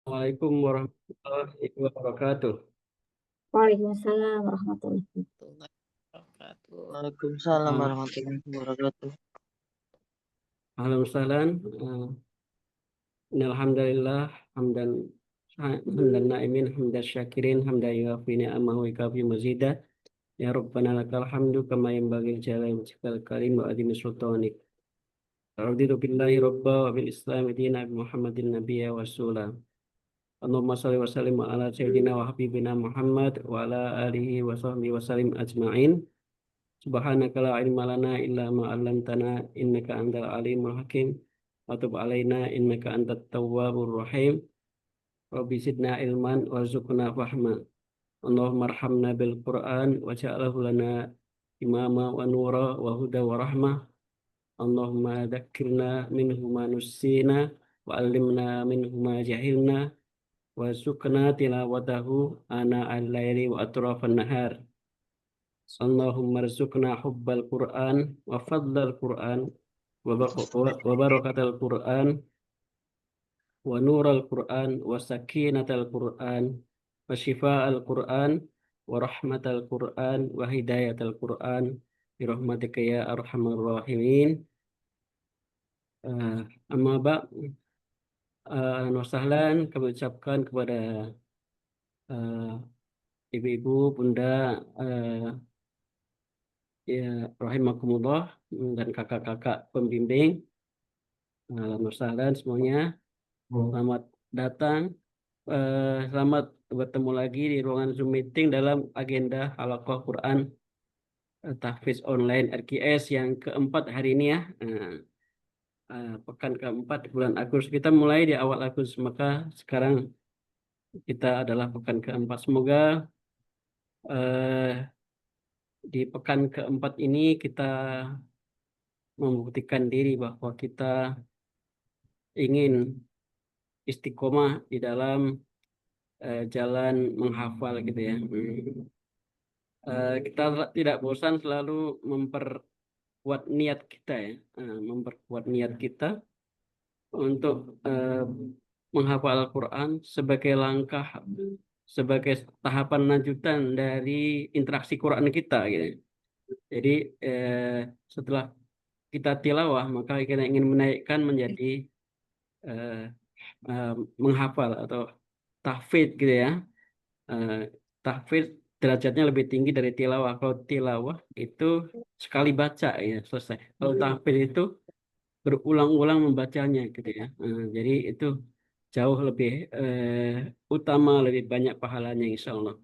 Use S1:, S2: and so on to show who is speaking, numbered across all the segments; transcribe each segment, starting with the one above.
S1: Assalamualaikum warahmatullahi wabarakatuh.
S2: Waalaikumsalam warahmatullahi
S3: Warahmatullahi wabarakatuh.
S4: Waalaikumsalam
S1: Ah,
S4: warahmatullahi wabarakatuh.
S1: Ahlan wa sahlan. Innal hamdalillah hamdan na'imin hamdan syakirin hamdan yuwafi ni'amahu wa yukafi mazidah. Ya Rabbana lakal hamdu kama yanbaghi li jalali wajhikal karim wa azimi sultanik. Raditu billahi rabba wa bil islami dina bi Muhammadin nabiyya wa rasula. Allahumma shalli wa sallim ala sayyidina wa habibina Muhammad wa ala alihi wa sahbihi wa sallim ajma'in. Subhanaka la ilma lana illa ma 'allamtana innaka antal alimul hakim wa tub alaina innaka antat tawwabur rahim. Rabbi zidna ilman warzuqna fahma. Allahumma arhamna bil Qur'an waj'alhu lana imama wa nura wa huda wa rahmah. Allahumma dzakkirna minhu ma nussina wa 'allimna minhu ma jahilna warzuqna tilawatahu ana al-laili wa atrafan nahar. Allahumma rzuqna hubbal Qur'an wa fadlal Qur'an wa barakatal Qur'an wa nural Qur'an wa sakinatal Qur'an wa shifa'al Qur'an wa rahmatal Qur'an wa hidayatal Qur'an bi rahmatika ya arhamar rahimin. Amma ba' nusahlan kami ucapkan kepada uh, ibu-ibu, bunda, ya rahimakumullah, dan kakak-kakak pembimbing. Nusahlan semuanya. Selamat datang. Selamat bertemu lagi di ruangan Zoom meeting dalam agenda Halaqah Quran Tahfiz Online RQS yang keempat hari ini ya. Pekan keempat bulan Agustus. Kita mulai di awal Agustus, maka sekarang kita adalah pekan keempat. Semoga eh, di pekan keempat ini kita membuktikan diri bahwa kita ingin istiqomah di dalam jalan menghafal gitu ya. Kita tidak bosan selalu memperkuat niat kita ya, memperkuat niat kita untuk menghafal Al-Quran sebagai langkah, sebagai tahapan lanjutan dari interaksi Quran kita gitu. Jadi setelah kita tilawah maka kita ingin menaikkan menjadi eh, eh, menghafal atau tahfidz gitu ya. Eh, Tahfidz derajatnya lebih tinggi dari tilawah. Kalau tilawah itu sekali baca ya selesai. Kalau tahfidz itu berulang-ulang membacanya gitu ya. Jadi itu jauh lebih utama, lebih banyak pahalanya insya Allah.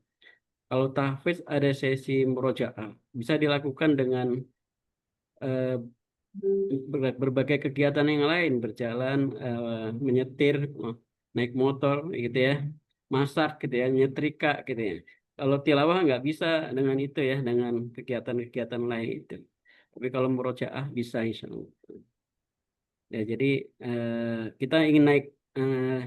S1: Kalau tahfidz ada sesi murojaah, bisa dilakukan dengan eh, berbagai kegiatan yang lain, berjalan, menyetir, naik motor gitu ya, masak gitu ya, nyetrika gitu ya. Kalau tilawah nggak bisa dengan itu ya, dengan kegiatan-kegiatan lain itu. Tapi kalau murojaah bisa insya Allah. Ya, jadi kita eh,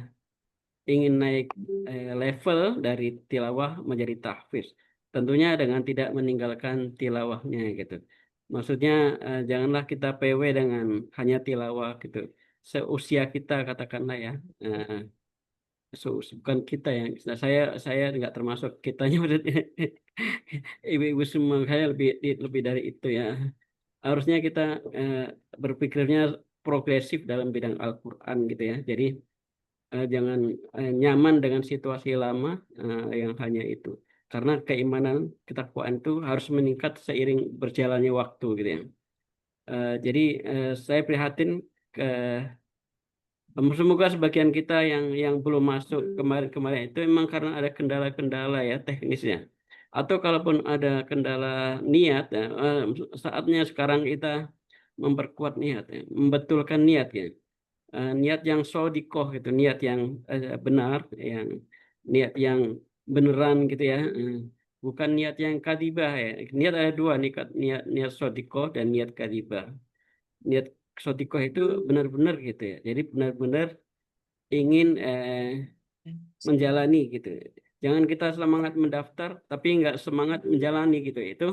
S1: ingin naik level dari tilawah menjadi tahfiz. Tentunya dengan tidak meninggalkan tilawahnya gitu. Maksudnya janganlah kita PW dengan hanya tilawah gitu. Seusia kita katakanlah ya. Bukan kita yang nah, saya nggak termasuk kitanya berarti. Ibu-ibu semua saya lebih dari itu ya. Harusnya kita eh, berpikirnya progresif dalam bidang Al-Qur'an gitu ya. Jadi jangan nyaman dengan situasi lama yang hanya itu. Karena keimanan ketakwaan itu harus meningkat seiring berjalannya waktu gitu ya. Jadi saya prihatin ke semoga sebagian kita yang belum masuk kemarin-kemarin itu memang karena ada kendala-kendala ya teknisnya. Atau kalaupun ada kendala niat ya, saatnya sekarang kita memperkuat niat ya, membetulkan niat ya. Niat yang sodikoh gitu, niat yang benar, yang niat yang beneran gitu ya, bukan niat yang kadibah ya. Niat ada dua, niat niat niat sodikoh dan niat kadibah. Niat sodikoh itu benar-benar gitu ya. Jadi benar-benar ingin menjalani gitu. Jangan kita semangat mendaftar tapi nggak semangat menjalani gitu. Itu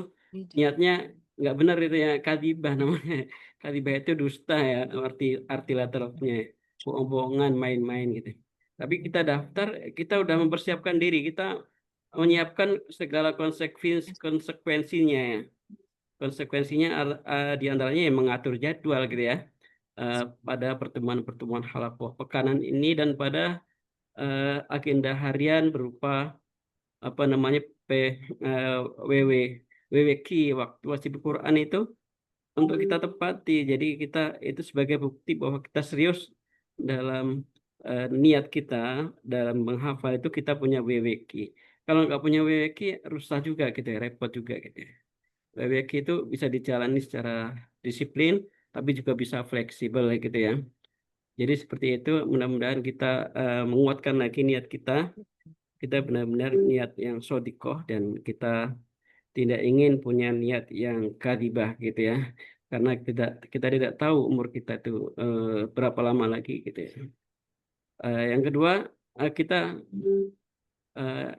S1: niatnya nggak benar itu ya, kadibah namanya. Kadibah itu dusta ya, arti literalnya bohong-bohongan, main-main gitu. Tapi kita daftar, kita udah mempersiapkan diri, kita menyiapkan segala konsekuensinya ya. Konsekuensinya di antaranya yang mengatur jadwal gitu ya. Pada pertemuan-pertemuan halakoh pekanan ini dan pada agenda harian berupa apa namanya WW WWQ, waktu wajib Quran itu untuk kita tepati. Jadi kita itu sebagai bukti bahwa kita serius dalam niat kita dalam menghafal itu, kita punya WWQ. Kalau nggak punya WWQ rusak juga gitu ya, repot juga gitu ya. WWQ itu bisa dijalani secara disiplin, tapi juga bisa fleksibel gitu ya. Jadi seperti itu, mudah-mudahan kita menguatkan lagi niat kita. Kita benar-benar niat yang shodikoh, dan kita tidak ingin punya niat yang kadibah gitu ya. Karena kita tidak tahu umur kita itu berapa lama lagi gitu ya. Yang kedua, kita eh,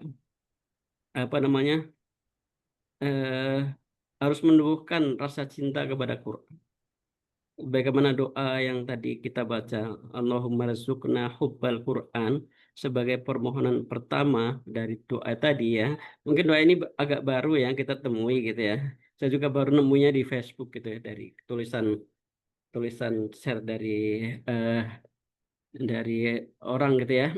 S1: apa namanya harus menumbuhkan rasa cinta kepada Quran. Bagaimana doa yang tadi kita baca, Allahumma rizukna hubbal Quran, sebagai permohonan pertama dari doa tadi ya. Mungkin doa ini agak baru ya kita temui gitu ya. Saya juga baru nemunya di Facebook gitu ya, dari tulisan tulisan share eh, dari orang gitu ya.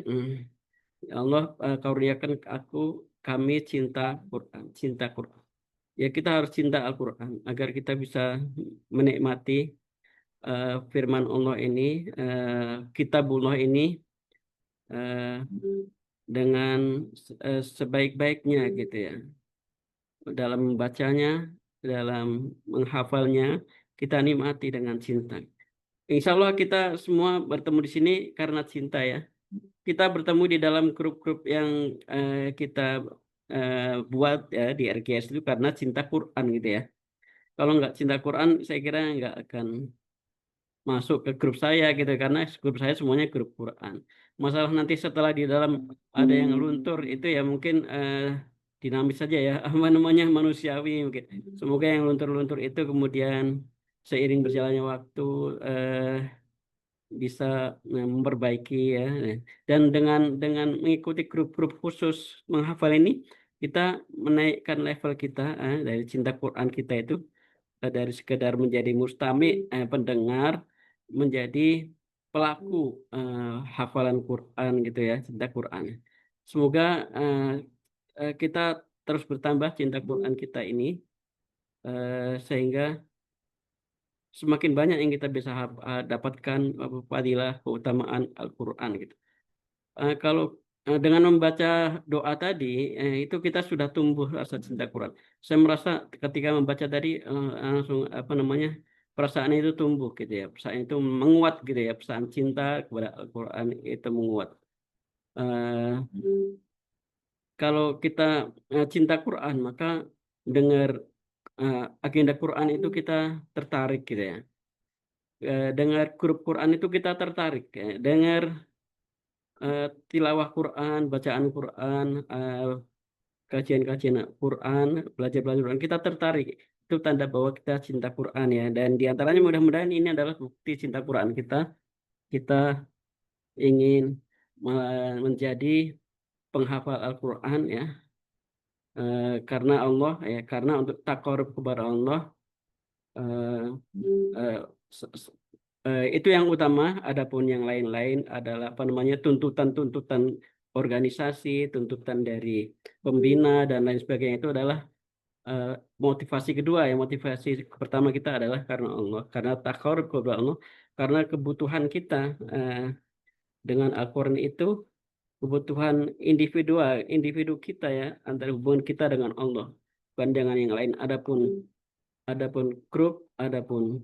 S1: Ya Allah, karuniakan aku kami cinta Quran, cinta Quran. Ya kita harus cinta Al-Quran agar kita bisa menikmati firman Allah ini, kitabullah ini eh, dengan sebaik-baiknya gitu ya. Dalam membacanya, dalam menghafalnya, kita nikmati dengan cinta. Insya Allah kita semua bertemu di sini karena cinta ya. Kita bertemu di dalam grup-grup yang kita buat ya di RGS itu karena cinta Quran gitu ya. Kalau nggak cinta Quran, saya kira nggak akan masuk ke grup saya gitu, karena grup saya semuanya grup Quran. Masalah nanti setelah di dalam ada yang luntur itu ya mungkin dinamis saja ya, apa namanya, manusiawi mungkin. Semoga yang luntur-luntur itu kemudian seiring berjalannya waktu eh, bisa memperbaiki ya. Dan dengan mengikuti grup-grup khusus menghafal ini, kita menaikkan level kita dari cinta Quran kita itu, dari sekedar menjadi mustami pendengar, menjadi pelaku hafalan Quran gitu ya, cinta Quran. Semoga kita terus bertambah cinta Quran kita ini, sehingga semakin banyak yang kita bisa dapatkan fadilah keutamaan Al-Quran gitu. Kalau dengan membaca doa tadi, itu kita sudah tumbuh rasa cinta Quran. Saya merasa ketika membaca tadi langsung apa namanya, perasaan itu tumbuh gitu ya, perasaan itu menguat gitu ya, perasaan cinta kepada Al-Quran itu menguat. Eh, Kalau kita cinta Quran, maka dengar agenda Quran itu kita tertarik gitu ya. Dengar grup Quran itu kita tertarik ya. Dengar tilawah Quran, bacaan Quran, kajian-kajian Quran, belajar-belajar Quran, kita tertarik. Itu tanda bahwa kita cinta Quran ya. Dan diantaranya mudah-mudahan ini adalah bukti cinta Quran kita. Kita ingin menjadi penghafal Al-Quran ya. Karena Allah ya, karena untuk takarub kepada Allah, eh, eh, itu yang utama. Adapun yang lain-lain adalah apa namanya, tuntutan-tuntutan organisasi, tuntutan dari pembina dan lain sebagainya, itu adalah eh, motivasi kedua ya. Motivasi pertama kita adalah karena Allah, karena takarub kepada Allah, karena kebutuhan kita eh, dengan Al-Quran itu, kebutuhan individual, individu kita ya, antara hubungan kita dengan Allah, bukan dengan yang lain. Adapun grup, adapun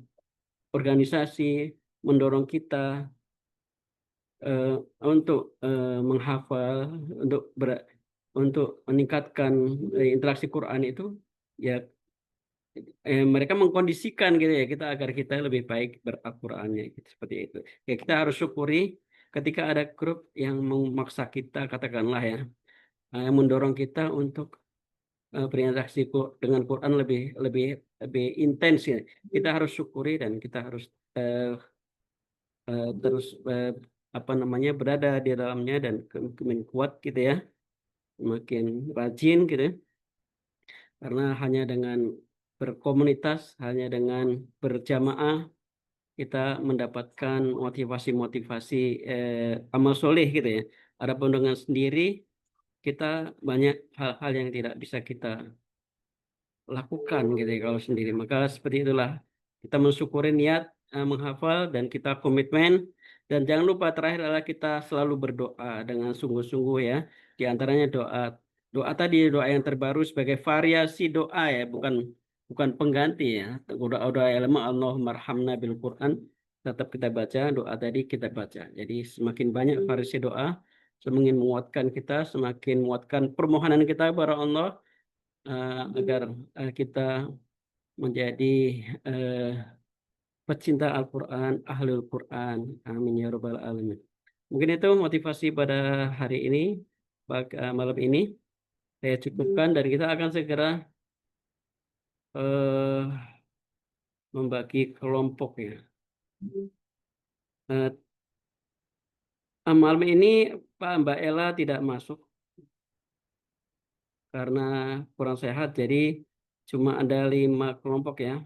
S1: organisasi mendorong kita eh, untuk menghafal, untuk untuk meningkatkan interaksi Quran itu ya, mereka mengkondisikan gitu ya kita agar kita lebih baik beral-Qurannya gitu, seperti itu. Ya kita harus syukuri ketika ada grup yang memaksa kita, katakanlah ya, yang mendorong kita untuk berinteraksi dengan Quran lebih lebih lebih intens ya. Kita harus syukuri dan kita harus terus berada di dalamnya dan semakin kuat gitu ya, semakin rajin gitu ya. Karena hanya dengan berkomunitas, hanya dengan berjamaah kita mendapatkan motivasi-motivasi amal soleh gitu ya. Adapun dengan sendiri kita banyak hal-hal yang tidak bisa kita lakukan gitu ya kalau sendiri. Maka seperti itulah kita mensyukuri niat menghafal dan kita komitmen, dan jangan lupa terakhir adalah kita selalu berdoa dengan sungguh-sungguh ya. Di antaranya doa doa tadi, doa yang terbaru sebagai variasi doa ya, bukan bukan pengganti ya. Doa ilmu Allahumma arhamna bil Quran tetap kita baca, doa tadi kita baca. Jadi semakin banyak variasi doa, semakin menguatkan kita, semakin menguatkan permohonan kita kepada Allah agar kita menjadi eh, pecinta Al-Quran, ahlul Quran. Amin ya Rabbal Alamin. Mungkin itu motivasi pada hari ini, malam ini. Saya cukupkan dan kita akan segera eh, membagi kelompok ya. Eh, Malam ini Mbak Ella tidak masuk karena kurang sehat, jadi cuma ada 5 kelompok ya.